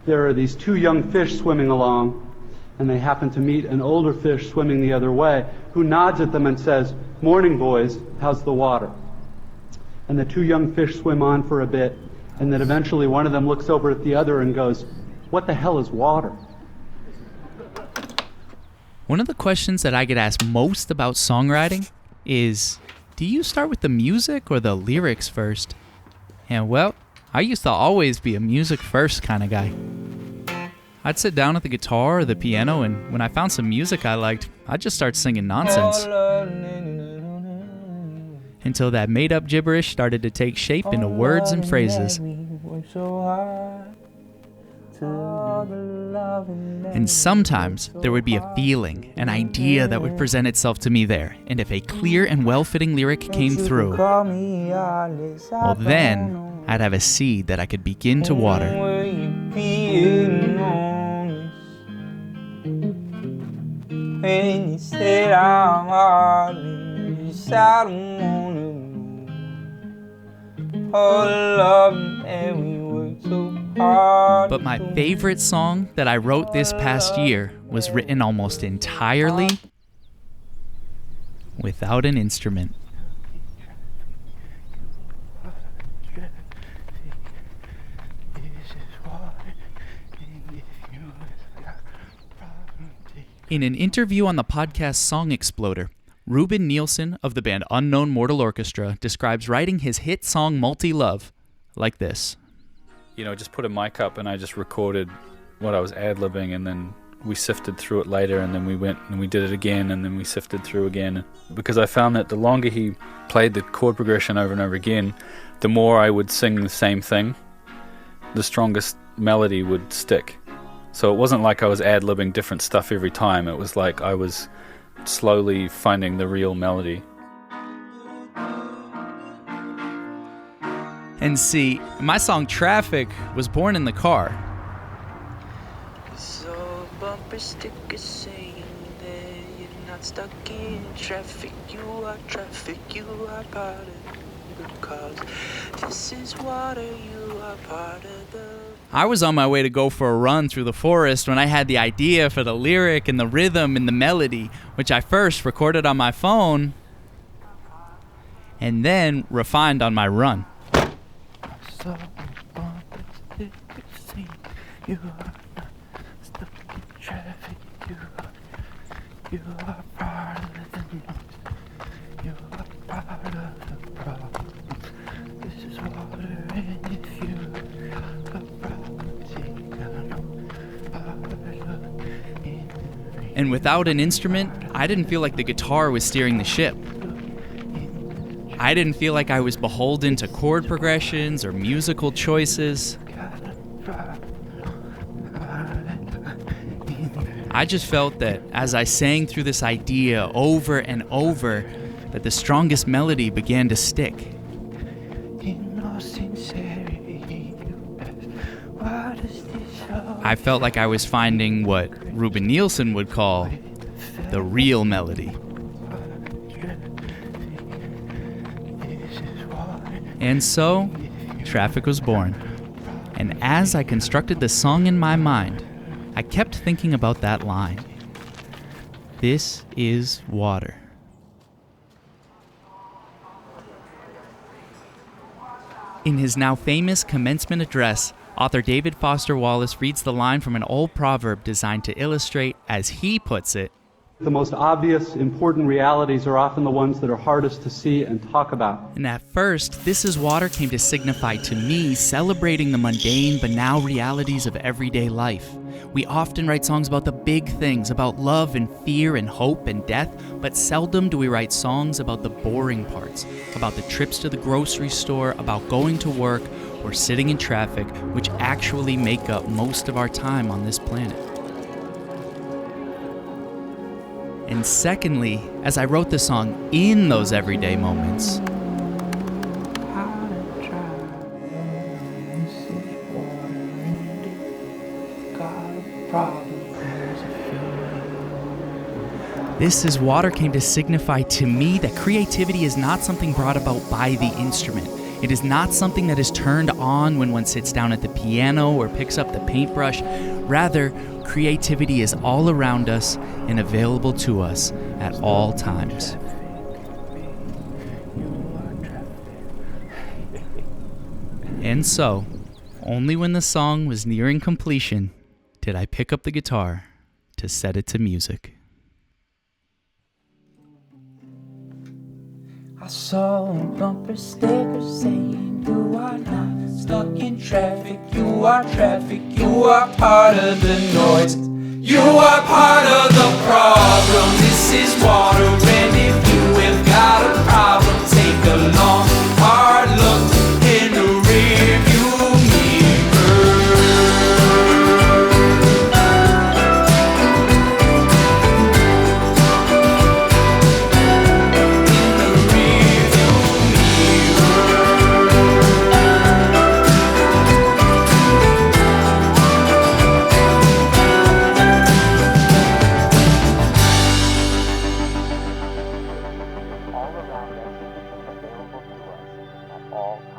there are these two young fish swimming along, and they happen to meet an older fish swimming the other way, who nods at them and says, "Morning, boys, how's the water?" And the two young fish swim on for a bit, and then eventually one of them looks over at the other and goes, "What the hell is water?" One of the questions that I get asked most about songwriting is, do you start with the music or the lyrics first? And well, I used to always be a music first kind of guy. I'd sit down at the guitar or the piano, and when I found some music I liked, I'd just start singing nonsense. Until that made-up gibberish started to take shape into words and phrases. And sometimes there would be a feeling, an idea that would present itself to me there, and if a clear and well-fitting lyric came through, well then I'd have a seed that I could begin to water. But my favorite song that I wrote this past year was written almost entirely without an instrument. In an interview on the podcast Song Exploder, Ruben Nielsen of the band Unknown Mortal Orchestra describes writing his hit song Multi-Love like this. You know, I just put a mic up and I just recorded what I was ad-libbing, and then we sifted through it later, and then we went and we did it again, and then we sifted through again. Because I found that the longer he played the chord progression over and over again, the more I would sing the same thing, the strongest melody would stick. So it wasn't like I was ad-libbing different stuff every time. It was like I was slowly finding the real melody. And see, my song Traffic was born in the car. So bumper stickers saying that you're not stuck in traffic. You are traffic, you are part of the cause. This is water, you are part of the... I was on my way to go for a run through the forest when I had the idea for the lyric and the rhythm and the melody, which I first recorded on my phone and then refined on my run. And without an instrument, I didn't feel like the guitar was steering the ship. I didn't feel like I was beholden to chord progressions or musical choices. I just felt that as I sang through this idea over and over, that the strongest melody began to stick. I felt like I was finding what Ruben Nielsen would call the real melody. And so, Traffic was born. And as I constructed the song in my mind, I kept thinking about that line. This is water. In his now famous commencement address, author David Foster Wallace reads the line from an old proverb designed to illustrate, as he puts it, The most obvious, important realities are often the ones that are hardest to see and talk about. And at first, This is Water came to signify to me celebrating the mundane, banal realities of everyday life. We often write songs about the big things, about love and fear and hope and death, but seldom do we write songs about the boring parts, about the trips to the grocery store, about going to work, or sitting in traffic, which actually make up most of our time on this planet. And secondly, as I wrote the song in those everyday moments, This is Water came to signify to me that creativity is not something brought about by the instrument. It is not something that is turned on when one sits down at the piano or picks up the paintbrush. Rather, creativity is all around us and available to us at all times. And so, only when the song was nearing completion did I pick up the guitar to set it to music. I saw a bumper sticker saying you are not stuck in traffic, you are traffic, you are part of the noise, you are part of the problem. This is water, and if you have got a problem, take a long, hard look in the rearview all